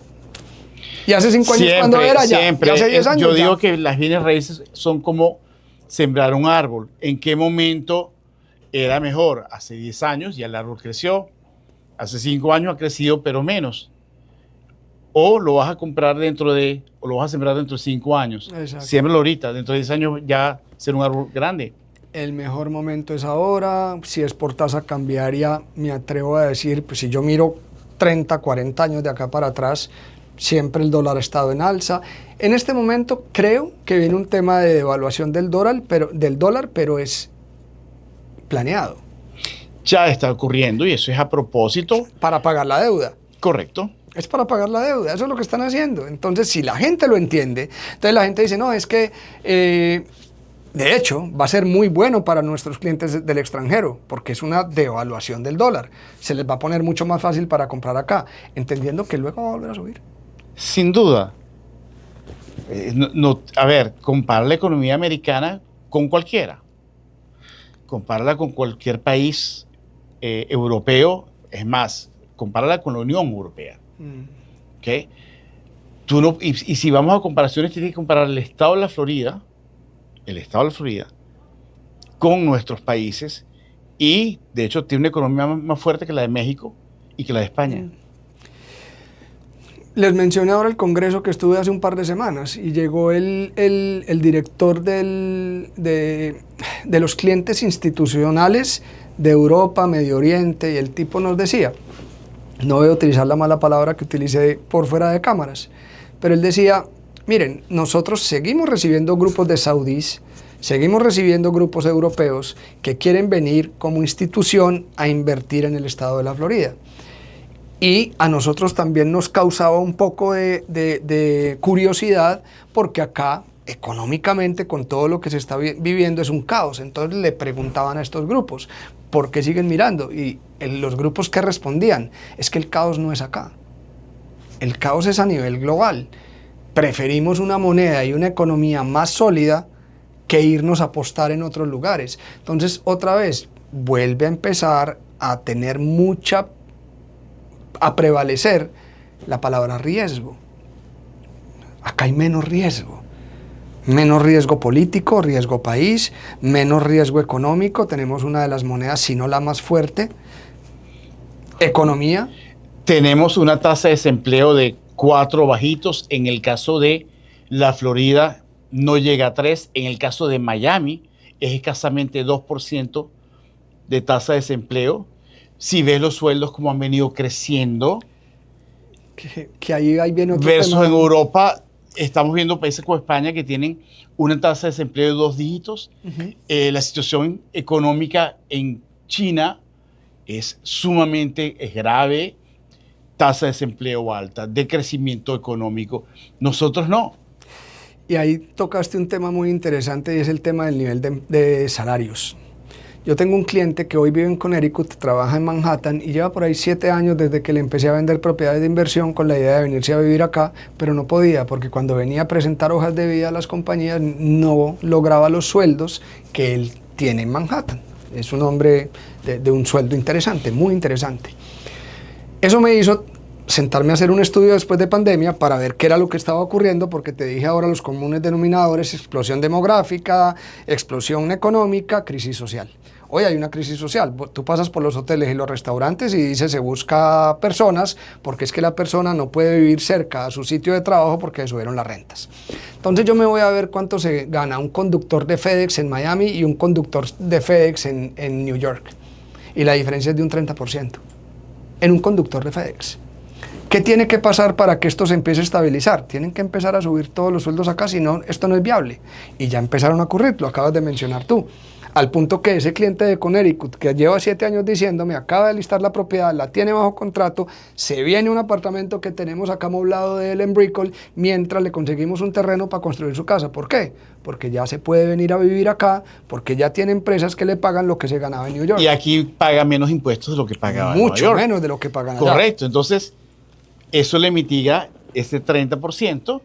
Y hace 5 años, ¿cuándo era? Ya. Siempre. Y hace 10 años, yo digo ya. que las bienes raíces son como sembrar un árbol. ¿En qué momento era mejor? Hace 10 años ya el árbol creció. Hace 5 años ha crecido, pero menos. O lo vas a comprar o lo vas a sembrar dentro de 5 años. Exacto. Siémbralo ahorita. Dentro de 10 años ya será un árbol grande. El mejor momento es ahora. Si es por tasa cambiaria, me atrevo a decir, pues si yo miro 30, 40 años de acá para atrás, siempre el dólar ha estado en alza. En este momento creo que viene un tema de devaluación del dólar, pero es planeado. Ya está ocurriendo y eso es a propósito. Para pagar la deuda. Correcto. Es para pagar la deuda, eso es lo que están haciendo. Entonces, si la gente lo entiende, entonces la gente dice, no, es que, de hecho, va a ser muy bueno para nuestros clientes del extranjero, porque es una devaluación del dólar. Se les va a poner mucho más fácil para comprar acá, entendiendo que luego va a volver a subir. Sin duda. A ver, compara la economía americana con cualquiera. Compárala con cualquier país europeo. Es más, compárala con la Unión Europea. ¿Okay? Y si vamos a comparaciones, tienes que comparar el estado de la Florida, con nuestros países, y de hecho tiene una economía más fuerte que la de México y que la de España. Les mencioné ahora el congreso que estuve hace un par de semanas y llegó el director de los clientes institucionales de Europa, Medio Oriente, y el tipo nos decía, no voy a utilizar la mala palabra que utilicé por fuera de cámaras, pero él decía, miren, nosotros seguimos recibiendo grupos de saudíes, seguimos recibiendo grupos europeos que quieren venir como institución a invertir en el estado de la Florida. Y a nosotros también nos causaba un poco de curiosidad, porque acá, económicamente, con todo lo que se está viviendo, es un caos. Entonces le preguntaban a estos grupos, ¿por qué siguen mirando? Y los grupos que respondían, es que el caos no es acá. El caos es a nivel global. Preferimos una moneda y una economía más sólida que irnos a apostar en otros lugares. Entonces, otra vez, vuelve a empezar a tener a prevalecer la palabra riesgo. Acá hay menos riesgo político, riesgo país, menos riesgo económico. Tenemos una de las monedas, si no la más fuerte. Economía. Tenemos una tasa de desempleo de 4 bajitos. En el caso de la Florida no llega a 3. En el caso de Miami es escasamente 2% de tasa de desempleo. Si ves los sueldos como han venido creciendo, que ahí viene otro versus tema. En Europa, estamos viendo países como España que tienen una tasa de desempleo de 2 dígitos. La situación económica en China es sumamente grave, tasa de desempleo alta, de crecimiento económico. Nosotros no. Y ahí tocaste un tema muy interesante, y es el tema del nivel de salarios. Yo tengo un cliente que hoy vive en Connecticut, trabaja en Manhattan y lleva por ahí 7 años desde que le empecé a vender propiedades de inversión con la idea de venirse a vivir acá, pero no podía, porque cuando venía a presentar hojas de vida a las compañías no lograba los sueldos que él tiene en Manhattan. Es un hombre de un sueldo interesante, muy interesante. Eso me hizo sentarme a hacer un estudio después de pandemia para ver qué era lo que estaba ocurriendo, porque te dije ahora los comunes denominadores: explosión demográfica, explosión económica, crisis social. Hoy hay una crisis social. Tú pasas por los hoteles y los restaurantes y dices, se busca personas, porque es que la persona no puede vivir cerca a su sitio de trabajo porque subieron las rentas. Entonces yo me voy a ver cuánto se gana un conductor de FedEx en Miami y un conductor de FedEx en New York. Y la diferencia es de un 30% en un conductor de FedEx. ¿Qué tiene que pasar para que esto se empiece a estabilizar? Tienen que empezar a subir todos los sueldos acá, si no, esto no es viable. Y ya empezaron a ocurrir, lo acabas de mencionar tú. Al punto que ese cliente de Connecticut, que lleva 7 años diciéndome, acaba de listar la propiedad, la tiene bajo contrato, se viene un apartamento que tenemos acá amoblado de él en Brickell, mientras le conseguimos un terreno para construir su casa. ¿Por qué? Porque ya se puede venir a vivir acá, porque ya tiene empresas que le pagan lo que se ganaba en New York. Y aquí paga menos impuestos de lo que pagaba en Mucho Nueva York. menos de lo que pagan allá. Correcto. Entonces, eso le mitiga ese 30%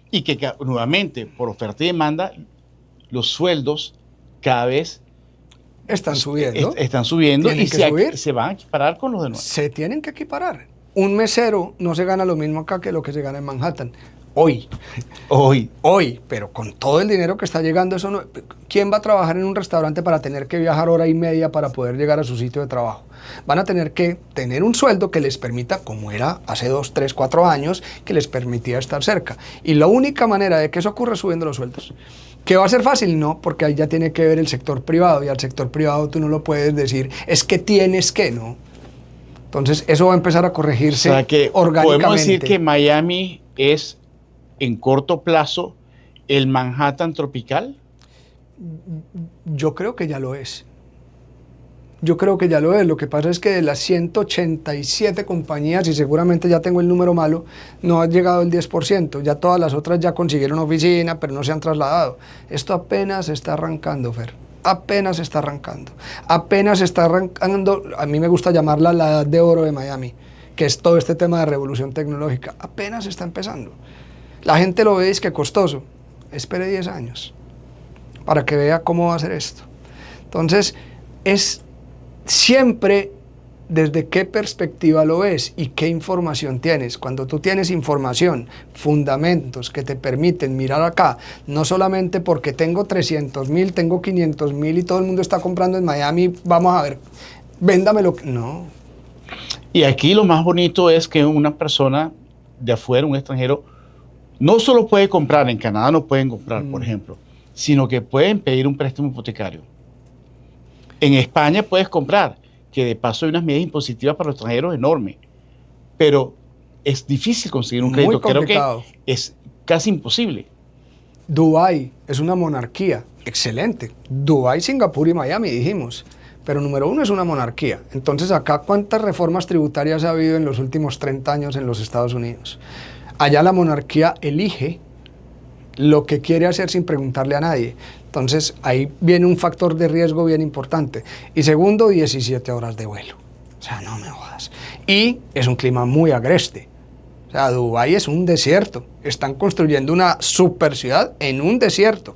y que nuevamente, por oferta y demanda, los sueldos cada vez Están subiendo. están subiendo y subir. se van a equiparar con los de Nueva York. Se tienen que equiparar. Un mesero no se gana lo mismo acá que lo que se gana en Manhattan. Hoy, pero con todo el dinero que está llegando, eso no, ¿quién va a trabajar en un restaurante para tener que viajar hora y media para poder llegar a su sitio de trabajo? Van a tener que tener un sueldo que les permita, como era hace 2, 3, 4 años, que les permitía estar cerca. Y la única manera de que eso ocurra es subiendo los sueldos. ¿Que va a ser fácil? No, porque ahí ya tiene que ver el sector privado, y al sector privado tú no lo puedes decir, es que tienes que, ¿no? Entonces eso va a empezar a corregirse, o sea que orgánicamente. podemos decir que Miami es en corto plazo el Manhattan tropical. Yo creo que ya lo es. Yo creo que ya lo es. Lo que pasa es que de las 187 compañías, y seguramente ya tengo el número malo, no ha llegado el 10%. Ya todas las otras ya consiguieron oficina, pero no se han trasladado. Esto apenas está arrancando, Fer. Apenas está arrancando. Apenas está arrancando, a mí me gusta llamarla la edad de oro de Miami, que es todo este tema de revolución tecnológica. Apenas está empezando. La gente lo ve y es que costoso. Espere 10 años para que vea cómo va a ser esto. Entonces, es siempre desde qué perspectiva lo ves y qué información tienes. Cuando tú tienes información, fundamentos que te permiten mirar acá, no solamente porque tengo 300,000, tengo 500,000 y todo el mundo está comprando en Miami, vamos a ver, véndamelo. No. Y aquí lo más bonito es que una persona de afuera, un extranjero, no solo puede comprar, en Canadá no pueden comprar, por ejemplo, sino que pueden pedir un préstamo hipotecario. En España puedes comprar, que de paso hay unas medidas impositivas para los extranjeros enormes, pero es difícil conseguir un crédito. Creo que es casi imposible. Dubái es una monarquía, excelente. Dubái, Singapur y Miami, dijimos. Pero número 1 es una monarquía. Entonces acá, ¿cuántas reformas tributarias ha habido en los últimos 30 años en los Estados Unidos? Allá la monarquía elige lo que quiere hacer sin preguntarle a nadie. Entonces ahí viene un factor de riesgo bien importante. Y segundo, 17 horas de vuelo. O sea, no me jodas. Y es un clima muy agreste. O sea, Dubái es un desierto. Están construyendo una super ciudad en un desierto.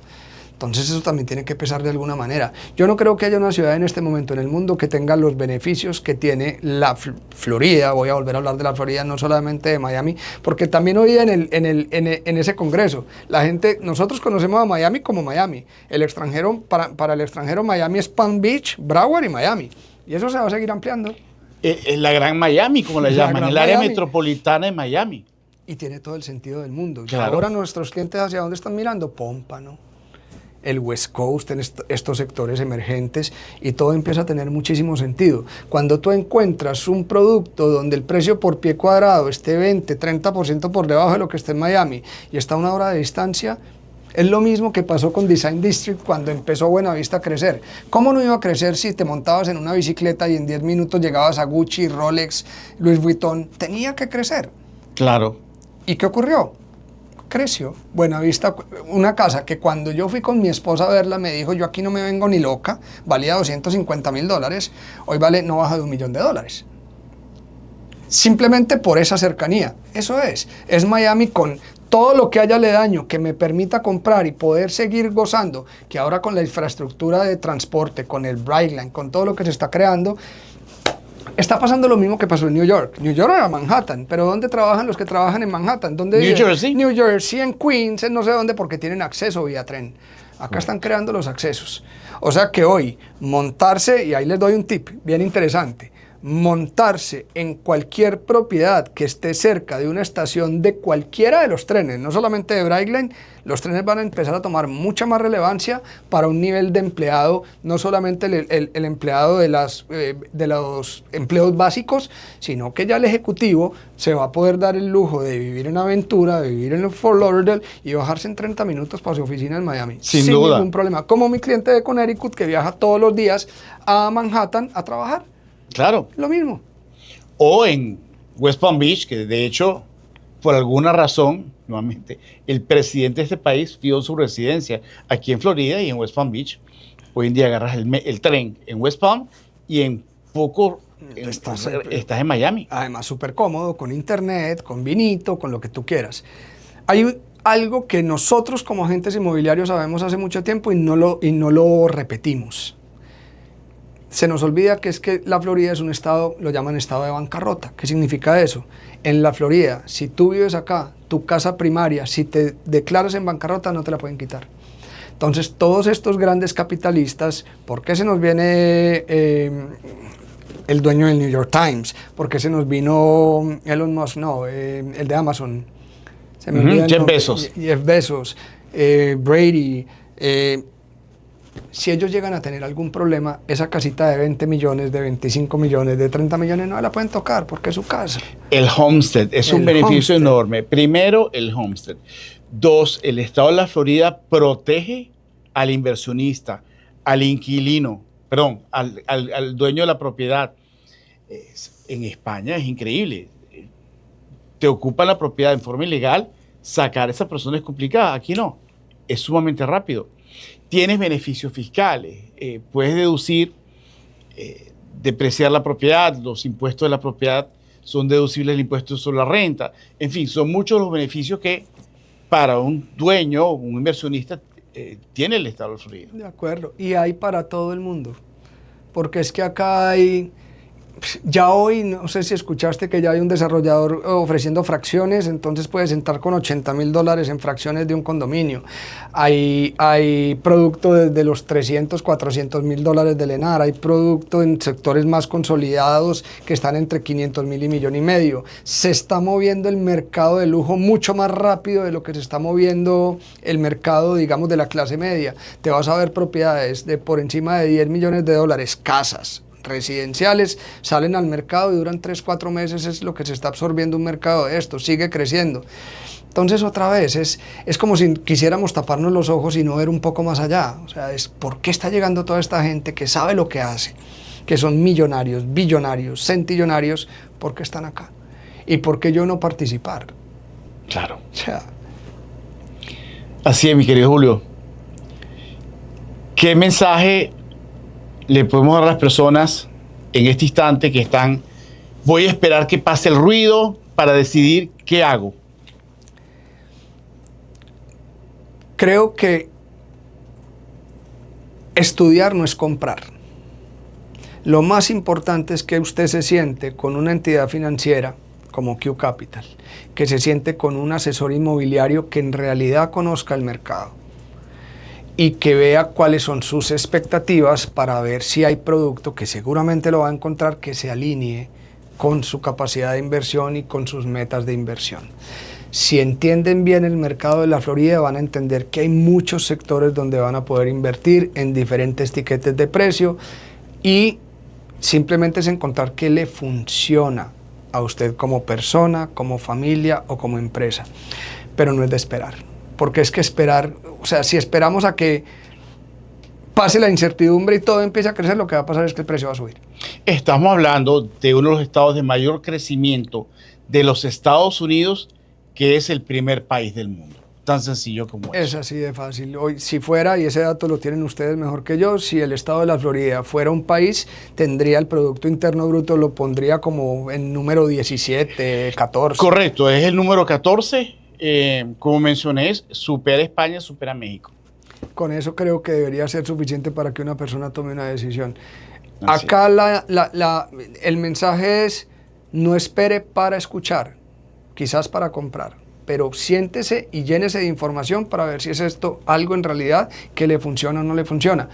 Entonces eso también tiene que pesar de alguna manera. Yo no creo que haya una ciudad en este momento en el mundo que tenga los beneficios que tiene la Florida. Voy a volver a hablar de la Florida, no solamente de Miami, porque también hoy en ese congreso, la gente, nosotros conocemos a Miami como Miami. El extranjero, para el extranjero, Miami es Palm Beach, Broward y Miami. Y eso se va a seguir ampliando. Es la Gran Miami, como la llaman, el área metropolitana de Miami. Y tiene todo el sentido del mundo. Claro. Y ahora nuestros clientes, ¿hacia dónde están mirando? Pómpano, el West Coast, en estos sectores emergentes, y todo empieza a tener muchísimo sentido. Cuando tú encuentras un producto donde el precio por pie cuadrado esté 20, 30% por debajo de lo que está en Miami y está a 1 hora de distancia, es lo mismo que pasó con Design District cuando empezó Buenavista a crecer. ¿Cómo no iba a crecer si te montabas en una bicicleta y en 10 minutos llegabas a Gucci, Rolex, Louis Vuitton? Tenía que crecer. Claro. ¿Y qué ocurrió? Creció. Buenavista, una casa que cuando yo fui con mi esposa a verla me dijo, yo aquí no me vengo ni loca, valía $250,000, hoy vale no baja de $1,000,000. Simplemente por esa cercanía. Eso es Miami con todo lo que haya aledaño que me permita comprar y poder seguir gozando, que ahora con la infraestructura de transporte, con el Brightline, con todo lo que se está creando, está pasando lo mismo que pasó en New York. New York era Manhattan, pero ¿dónde trabajan los que trabajan en Manhattan? ¿Dónde New viven? Jersey. New Jersey, en Queens, en no sé dónde, porque tienen acceso vía tren. Acá están creando los accesos. O sea que hoy, montarse, y ahí les doy un tip bien interesante, montarse en cualquier propiedad que esté cerca de una estación de cualquiera de los trenes, no solamente de Brightline, los trenes van a empezar a tomar mucha más relevancia para un nivel de empleado, no solamente el empleado de los empleos básicos, sino que ya el ejecutivo se va a poder dar el lujo de vivir en Aventura, de vivir en Fort Lauderdale y bajarse en 30 minutos para su oficina en Miami. Sin duda. Ningún problema. Como mi cliente de Connecticut que viaja todos los días a Manhattan a trabajar. Claro. Lo mismo. O en West Palm Beach, que de hecho, por alguna razón, nuevamente, el presidente de este país fijó su residencia aquí en Florida y en West Palm Beach. Hoy en día agarras el tren en West Palm y en poco estás en Miami. Además, súper cómodo, con internet, con vinito, con lo que tú quieras. Hay algo que nosotros como agentes inmobiliarios sabemos hace mucho tiempo y no lo repetimos. Se nos olvida que es que la Florida es un estado, lo llaman estado de bancarrota. ¿Qué significa eso? En la Florida, si tú vives acá, tu casa primaria, si te declaras en bancarrota, no te la pueden quitar. Entonces, todos estos grandes capitalistas, ¿por qué se nos viene el dueño del New York Times? ¿Por qué se nos vino Elon Musk? No, el de Amazon. Se me olvida Jeff Bezos. Jeff Bezos, Brady. Si ellos llegan a tener algún problema, esa casita de 20 millones, de 25 millones, de 30 millones, no la pueden tocar porque es su casa. El homestead es un beneficio enorme. Primero, el homestead. Dos, el estado de la Florida protege al inversionista, al inquilino, perdón, al dueño de la propiedad. En España es increíble. Te ocupan la propiedad en forma ilegal, sacar a esa persona es complicado. Aquí no, es sumamente rápido. Tienes beneficios fiscales, puedes deducir, depreciar la propiedad, los impuestos de la propiedad son deducibles del impuesto sobre la renta. En fin, son muchos los beneficios que para un dueño, un inversionista, tiene el estado de Florida. De acuerdo, y hay para todo el mundo, porque es que acá hay... Ya hoy, no sé si escuchaste que ya hay un desarrollador ofreciendo fracciones, entonces puedes entrar con $80,000 en fracciones de un condominio. Hay producto desde los $300,000, $400,000 del ENAR, hay producto en sectores más consolidados que están entre $500,000 y $1,500,000. Se está moviendo el mercado de lujo mucho más rápido de lo que se está moviendo el mercado, digamos, de la clase media. Te vas a ver propiedades de por encima de $10 millones, casas residenciales, salen al mercado y duran 3-4 meses, es lo que se está absorbiendo un mercado de esto, sigue creciendo. Entonces otra vez, es como si quisiéramos taparnos los ojos y no ver un poco más allá. O sea, es ¿por qué está llegando toda esta gente que sabe lo que hace? Que son millonarios, billonarios, centillonarios, ¿por qué están acá? ¿Y por qué yo no participar? Claro. O sea, así es, mi querido Julio. ¿Qué mensaje le podemos dar a las personas en este instante que están, voy a esperar que pase el ruido para decidir qué hago? Creo que estudiar no es comprar. Lo más importante es que usted se siente con una entidad financiera como Q Capital, que se siente con un asesor inmobiliario que en realidad conozca el mercado y que vea cuáles son sus expectativas para ver si hay producto que seguramente lo va a encontrar que se alinee con su capacidad de inversión y con sus metas de inversión. Si entienden bien el mercado de la Florida, van a entender que hay muchos sectores donde van a poder invertir en diferentes tiquetes de precio y simplemente es encontrar qué le funciona a usted como persona, como familia o como empresa. Pero no es de esperar, porque es que esperar, o sea, si esperamos a que pase la incertidumbre y todo empiece a crecer, lo que va a pasar es que el precio va a subir. Estamos hablando de uno de los estados de mayor crecimiento de los Estados Unidos, que es el primer país del mundo. Tan sencillo como eso. Es así de fácil. Hoy, si fuera, y ese dato lo tienen ustedes mejor que yo, si el estado de la Florida fuera un país, tendría el Producto Interno Bruto, lo pondría como en número 17, 14. Correcto, es el número 14. Como mencioné, supera España, supera México. Con eso creo que debería ser suficiente para que una persona tome una decisión. Así Acá el mensaje es, no espere para escuchar, quizás para comprar, pero siéntese y llénese de información para ver si es esto algo en realidad que le funciona o no le funciona.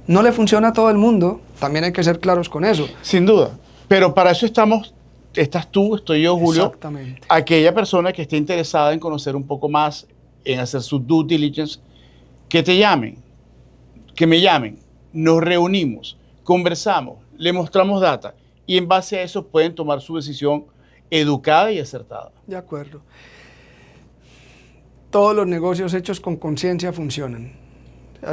No le funciona a todo el mundo, también hay que ser claros con eso. Sin duda. Pero para eso estás tú, estoy yo, Julio. Exactamente. Aquella persona que esté interesada en conocer un poco más, en hacer su due diligence, que te llamen, que me llamen, nos reunimos, conversamos, le mostramos data y en base a eso pueden tomar su decisión educada y acertada. De acuerdo. Todos los negocios hechos con conciencia funcionan.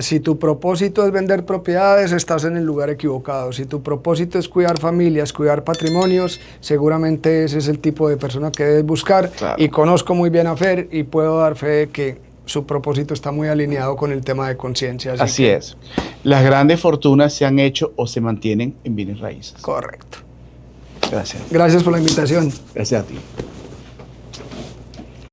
Si tu propósito es vender propiedades, estás en el lugar equivocado. Si tu propósito es cuidar familias, cuidar patrimonios, seguramente ese es el tipo de persona que debes buscar. Claro. Y conozco muy bien a Fer y puedo dar fe de que su propósito está muy alineado con el tema de conciencia. Así es. Las grandes fortunas se han hecho o se mantienen en bienes raíces. Correcto. Gracias. Gracias por la invitación. Gracias a ti.